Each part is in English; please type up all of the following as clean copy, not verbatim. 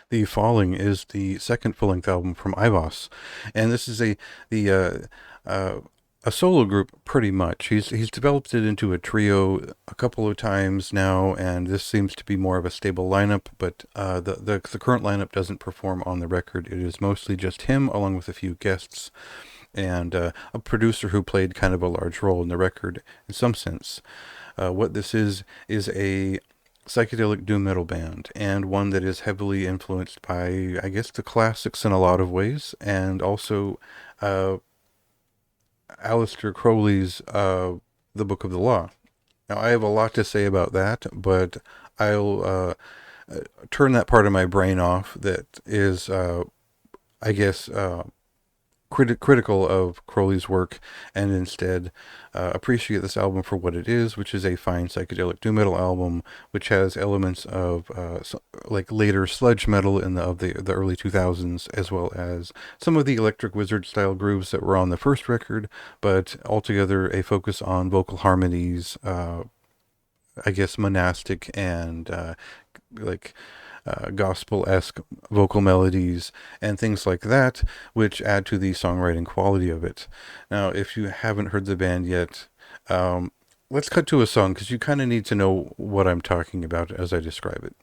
The Falling is the second full-length album from Aiwass, and this is the a solo group pretty much. He's developed it into a trio a couple of times now, and this seems to be more of a stable lineup. But the current lineup doesn't perform on the record. It is mostly just him, along with a few guests and a producer who played kind of a large role in the record in some sense. What this is a psychedelic doom metal band, and one that is heavily influenced by, I guess, the classics in a lot of ways, and also uh, Aleister Crowley's The Book of the Law. Now, I have a lot to say about that, but I'll turn that part of my brain off that is, I guess, critical of Crowley's work, and instead appreciate this album for what it is, which is a fine psychedelic doom metal album, which has elements of like later sludge metal in the early 2000s, as well as some of the Electric Wizard style grooves that were on the first record, but altogether a focus on vocal harmonies, I guess monastic and like gospel-esque vocal melodies and things like that, which add to the songwriting quality of it. Now, if you haven't heard the band yet, um, let's cut to a song because you kind of need to know what I'm talking about as I describe it.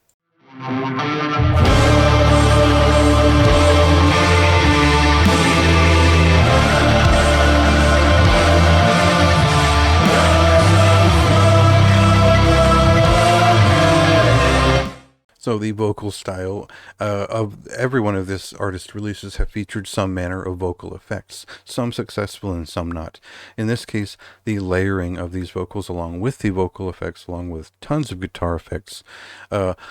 So the vocal style of every one of this artist's releases have featured some manner of vocal effects, some successful and some not. In this case, the layering of these vocals along with the vocal effects, along with tons of guitar effects,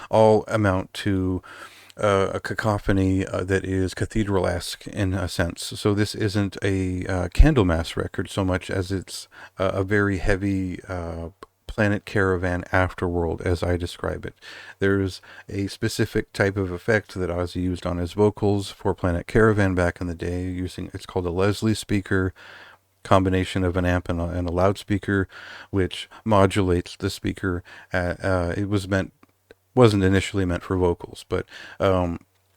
all amount to a cacophony that is cathedral-esque in a sense. So this isn't a Candlemass record so much as it's a very heavy Planet Caravan afterworld, as I describe it. There's a specific type of effect that Ozzy used on his vocals for Planet Caravan back in the day, using it's called a Leslie speaker, combination of an amp and a loudspeaker, which modulates the speaker. It wasn't initially meant for vocals, but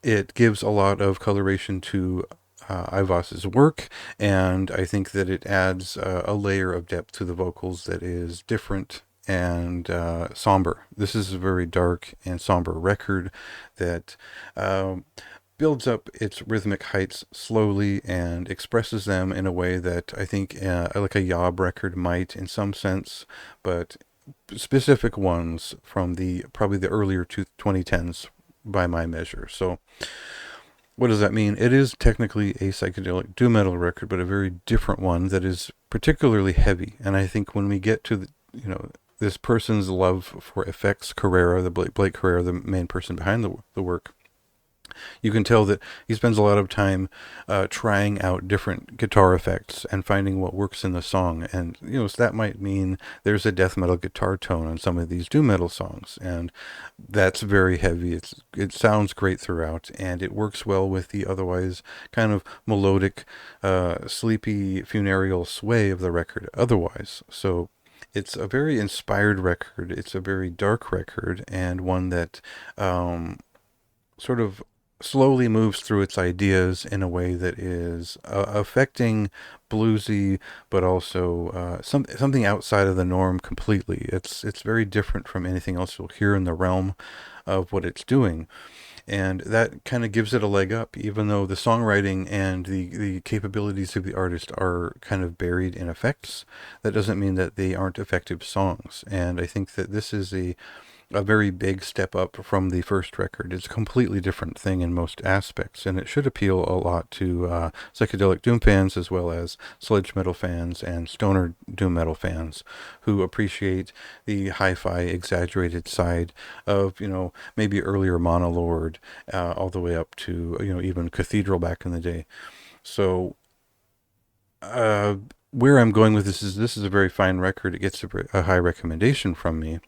it gives a lot of coloration to Aiwass's work, and I think that it adds a layer of depth to the vocals that is different and somber. This is a very dark and somber record that builds up its rhythmic heights slowly and expresses them in a way that I think like a Yob record might in some sense, but specific ones from probably the earlier 2010s by my measure. So what does that mean? It is technically a psychedelic doom metal record, but a very different one that is particularly heavy. And I think when we get to this person's love for effects, Carrera, the Blake Carrera, the main person behind the work, you can tell that he spends a lot of time trying out different guitar effects and finding what works in the song. And, so that might mean there's a death metal guitar tone on some of these doom metal songs. And that's very heavy. It sounds great throughout, and it works well with the otherwise kind of melodic, sleepy, funereal sway of the record otherwise. So it's a very inspired record. It's a very dark record, and one that sort of slowly moves through its ideas in a way that is affecting bluesy, but also something outside of the norm completely. It's very different from anything else you'll hear in the realm of what it's doing. And that kind of gives it a leg up, even though the songwriting and the capabilities of the artist are kind of buried in effects. That doesn't mean that they aren't effective songs. And I think that this is a very big step up from the first record. It's a completely different thing in most aspects, and it should appeal a lot to psychedelic doom fans as well as sludge metal fans and stoner doom metal fans who appreciate the hi-fi exaggerated side of, maybe earlier Monolord, all the way up to, even Cathedral back in the day. So where I'm going with this is a very fine record. It gets a high recommendation from me.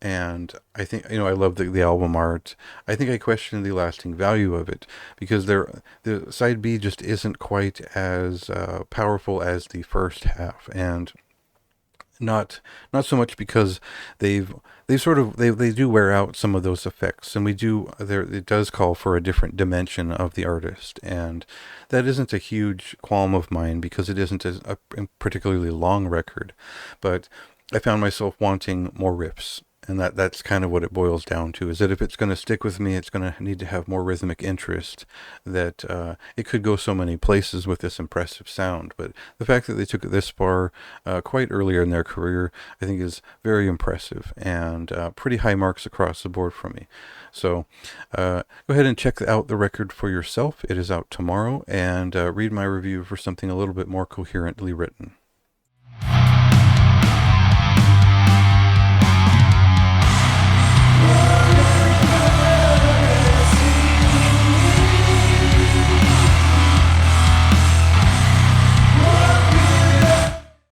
And I think, I love the album art. I think I question the lasting value of it because the side B just isn't quite as powerful as the first half. And not not so much because they've they do wear out some of those effects, and we do there it does call for a different dimension of the artist, and that isn't a huge qualm of mine because it isn't a particularly long record, but I found myself wanting more riffs. And that's kind of what it boils down to, is that if it's going to stick with me, it's going to need to have more rhythmic interest, that it could go so many places with this impressive sound. But the fact that they took it this far quite earlier in their career, I think is very impressive, and pretty high marks across the board for me. So go ahead and check out the record for yourself. It is out tomorrow, and read my review for something a little bit more coherently written.